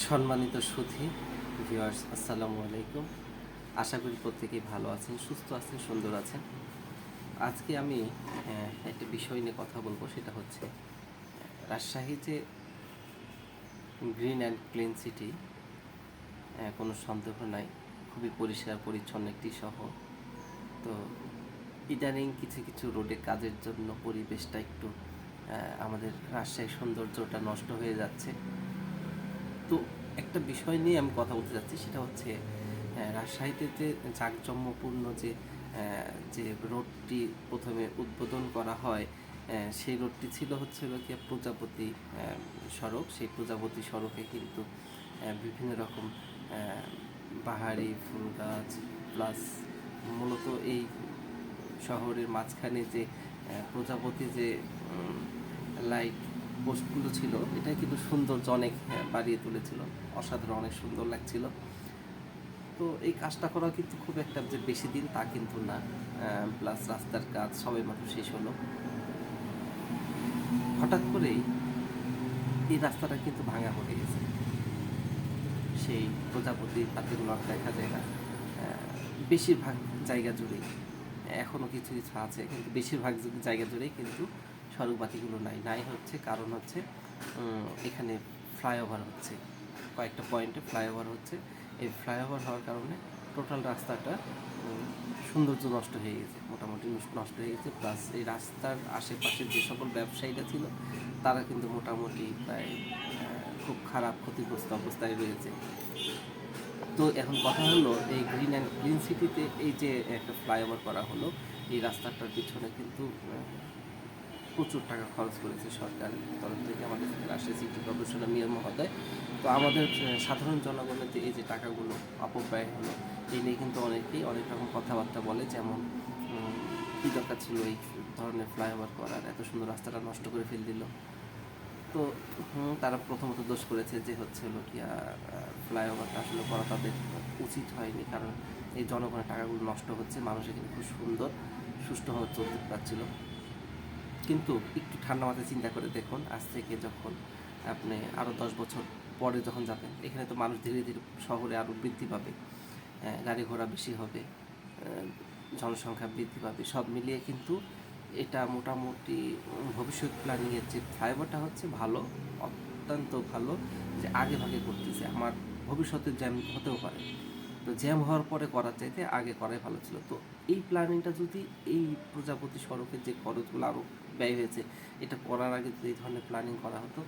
সম্মানিত সুধী ভিউয়ার্স, আসসালামু আলাইকুম। আশা করি প্রত্যেকেই ভালো আছেন, সুস্থ আছেন, সুন্দর আছেন। আজকে আমি একটা বিষয় নিয়ে কথা বলবো, সেটা হচ্ছে রাজশাহী যে গ্রিন অ্যান্ড ক্লিন সিটি, কোনো সন্দেহ নাই, খুবই পরিষ্কার পরিচ্ছন্ন একটি শহর। তো ইদানিং কিছু কিছু রোডে কাজের জন্য পরিবেশটা একটু আমাদের রাজশাহীর সৌন্দর্যটা নষ্ট হয়ে যাচ্ছে। তো একটা বিষয় নিয়ে আমি কথা বলতে যাচ্ছি, সেটা হচ্ছে রাজশাহীতে যে জাঁকজমকপূর্ণ যে রোডটি প্রথমে উদ্বোধন করা হয়, সেই রোডটি ছিল কি প্রজাপতি সড়ক। সেই প্রজাপতি সড়কে কিন্তু বিভিন্ন রকম বাহারি ফুল গাছ, প্লাস মূলত এই শহরের মাঝখানে যে প্রজাপতি যে লাইট পোস্টগুলো ছিল, এটা কিন্তু সৌন্দর্য অনেক বাড়িয়ে তুলেছিল, অসাধারণ অনেক সুন্দর লাগছিল। তো এই কাজটা করা কিন্তু খুব একটা যে বেশি দিন তা কিন্তু না। প্লাস রাস্তার কাজ সবে মাত্র শেষ হলো। হঠাৎ করেই এই রাস্তাটা কিন্তু ভাঙা পড়ে গেছে। সেই প্রজাপতি পাতিগুলো আর দেখা যায় না বেশিরভাগ জায়গা জুড়েই। এখনও কিছু কিছু আছে, কিন্তু বেশিরভাগ জায়গা জুড়েই কিন্তু সড়ক বাতিগুলো নাই হচ্ছে কারণ হচ্ছে এখানে ফ্লাইওভার হচ্ছে, কয়েকটা পয়েন্টে ফ্লাইওভার হচ্ছে। এই ফ্লাইওভার হওয়ার কারণে টোটাল রাস্তাটা সৌন্দর্য নষ্ট হয়ে গেছে, মোটামুটি নষ্ট হয়ে গেছে। প্লাস এই রাস্তার আশেপাশে যে সকল ব্যবসায়ীরা ছিল, তারা কিন্তু মোটামুটি প্রায় খুব খারাপ ক্ষতিগ্রস্ত অবস্থায় রয়েছে। তো এখন কথা হলো, এই গ্রিন অ্যান্ড ক্লিন সিটিতে এই যে একটা ফ্লাইওভার করা হলো, এই রাস্তাটার পিছনে কিন্তু প্রচুর টাকা খরচ করেছে সরকারের তরফ থেকে, আমাদের রাজশাহী সিটি কর্পোরেশনের মেয়র মহোদয়। তো আমাদের সাধারণ জনগণের যে এই যে টাকাগুলো অপব্যয় হলো, এই নিয়ে কিন্তু অনেকেই অনেক রকম কথাবার্তা বলে, যেমন কী দরকার ছিল এই ধরনের ফ্লাইওভার করার, এত সুন্দর রাস্তাটা নষ্ট করে ফেল দিল। তো তারা প্রথমত দোষ করেছে যে ফ্লাইওভারটা আসলে করা তাদের উচিত হয়নি, কারণ এই জনগণের টাকাগুলো নষ্ট হচ্ছে, মানুষ এখানে খুব সুন্দর সুষ্ঠুভাবে চলতে পারছিল। কিন্তু একটু ঠান্ডা মাথায় চিন্তা করে দেখুন, আজ থেকে যখন আপনি আরও 10 বছর পরে যখন যাবেন, এখানে তো মানুষ ধীরে ধীরে শহরে আরও বৃদ্ধি পাবে, গাড়ি ঘোড়া বেশি হবে, জনসংখ্যা বৃদ্ধি পাবে, সব মিলিয়ে কিন্তু এটা মোটামুটি ভবিষ্যৎ প্ল্যানিংয়ের যে ফ্লাইওভারটা হচ্ছে ভালো, অত্যন্ত ভালো, যে আগে ভাগে করতেছে। আমার ভবিষ্যতে জ্যাম হতেও পারে, তো জ্যাম হওয়ার পরে করার চাইতে আগে করাই ভালো ছিল। তো এই প্ল্যানিংটা যদি এই প্রজাপতি সড়কের যে খরচগুলো আরও ব্যয় হয়েছে, এটা করার আগে যদি এই ধরনের প্ল্যানিং করা হতো,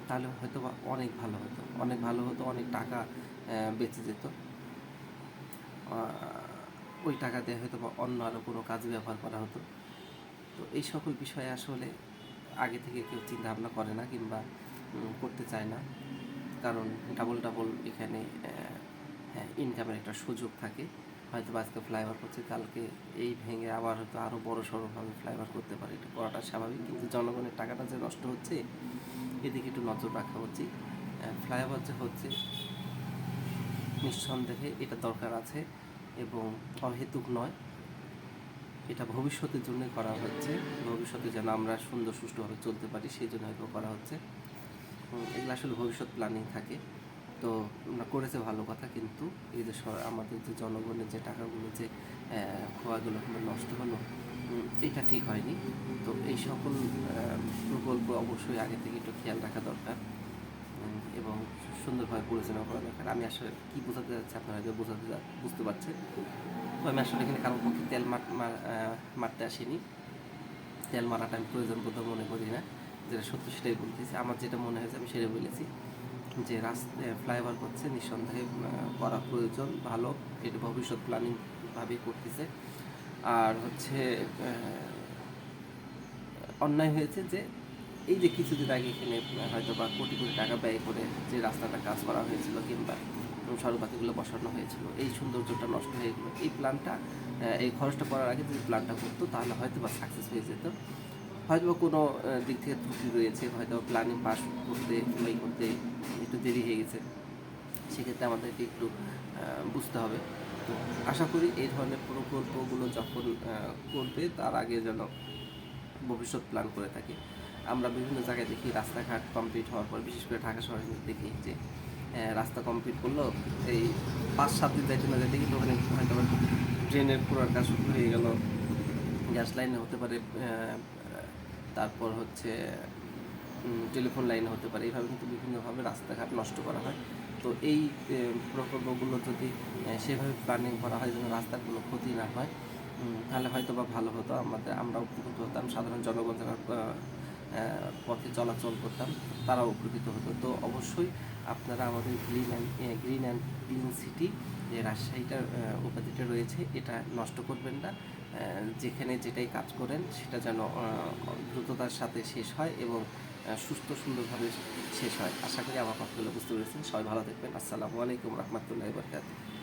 তাহলে হয়তো বা অনেক ভালো হতো, অনেক ভালো হতো, অনেক টাকা বেঁচে যেত। ওই টাকা দিয়ে হয়তো বা অন্য আরও কোনো কাজে ব্যবহার করা হতো। তো এই সকল বিষয়ে আসলে আগে থেকে কেউ চিন্তা ভাবনা করে না, কিংবা করতে চায় না, কারণ ডাবল ডাবল এখানে ইনকামের একটা সুযোগ থাকে। হয়তো আজকে ফ্লাইওভার করছে, কালকে এই ভেঙে আবার হয়তো আরও বড় সড়োভাবে ফ্লাইওভার করতে পারে, এটা করাটা স্বাভাবিক। কিন্তু জনগণের টাকাটা যে নষ্ট হচ্ছে, এদিকে একটু নজর রাখা উচিত। ফ্লাইওভার যে হচ্ছে, নিঃসন্দেহে এটা দরকার আছে এবং অহেতুক নয়। এটা ভবিষ্যতের জন্য করা হচ্ছে, ভবিষ্যতে যেন আমরা সুন্দর সুষ্ঠুভাবে চলতে পারি, সেই জন্য হয়তো করা হচ্ছে। এগুলো আসলে ভবিষ্যৎ প্ল্যানিং থাকে। তো আমরা করেছে ভালো কথা, কিন্তু এই যে আমাদের যে জনগণের যে টাকাগুলো যে খোয়াগুলো নষ্ট হলো, এটা ঠিক হয়নি। তো এই সকল প্রকল্প অবশ্যই আগে থেকে একটু খেয়াল রাখা দরকার এবং সুন্দরভাবে পরিচালনা করা দরকার। আমি আসলে কী বোঝাতে যাচ্ছি আপনারা হয়তো বুঝতে পারছেন। তো আমি আসলে এখানে কারোর পক্ষে তেল মারতে আসিনি, তেল মারাটা আমি প্রয়োজন বোধ মনে করি না, যেটা সত্য সেটাই বলতেছি। আমার যেটা মনে হয়েছে আমি সেটাই বলেছি, যে ফ্লাইওভার করছে, নিঃসন্দেহে করা প্রয়োজন, ভালো, এটা ভবিষ্যৎ প্ল্যানিংভাবেই করতেছে। আর হচ্ছে অন্যায় হয়েছে যে এই যে কিছুদিন আগে এখানে হয়তো বা কোটি কোটি টাকা ব্যয় করে যে রাস্তাটা কাজ করা হয়েছিল, কিংবা সড়কবাতিগুলো বসানো হয়েছিল, এই সৌন্দর্যটা নষ্ট হয়ে গেলো। এই প্ল্যানটা, এই খরচটা করার আগে যদি প্ল্যানটা করতো, তাহলে হয়তো বা সাকসেস হয়ে যেত। হয়তো বা কোনো দিক থেকে ত্রুটি রয়েছে, হয়তো প্ল্যানিং পাস করতে করতে একটু দেরি হয়ে গেছে, সেক্ষেত্রে আমাদেরকে একটু বুঝতে হবে। তো আশা করি এই ধরনের প্রকল্পগুলো যখন করবে, তার আগে যেন ভবিষ্যৎ প্ল্যান করে থাকে। আমরা বিভিন্ন জায়গায় দেখি রাস্তাঘাট কমপ্লিট হওয়ার পর, বিশেষ করে ঢাকা শহরে দেখি যে রাস্তা কমপ্লিট করলো, এই 5-7 দিন যাইতে না যাইতে কিন্তু ওখানে হয়তো আবার ড্রেনের পুরার কাজ শুরু হয়ে গেল, গ্যাস লাইনে হতে পারে, তারপর হচ্ছে টেলিফোন লাইনে হতে পারে। এইভাবে কিন্তু বিভিন্নভাবে রাস্তাঘাট নষ্ট করা হয়। তো এই প্রকল্পগুলো যদি সেভাবে প্ল্যানিং করা হয় যেন রাস্তার কোনো ক্ষতি না হয়, তাহলে হয়তো বা ভালো হতো। আমরা উপকৃত হতাম, সাধারণ জনগণ যারা পথে চলাচল করতাম তারাও উপকৃত হতো। তো অবশ্যই আপনারা আমাদের গ্রিন অ্যান্ড ক্লিন সিটি যে রাজশাহীটার উপাধিটা রয়েছে এটা নষ্ট করবেন না। যেখানে যেটাই কাজ করেন সেটা যেন দ্রুততার সাথে শেষ হয় এবং সুস্থ সুন্দরভাবে শেষ হয়। আশা করি আমার কথাগুলো বুঝতে পেরেছেন। সবাই ভালো থাকবেন। আসসালামু আলাইকুম রহমতুল্লাহি ওয়া বারাকাতুহু।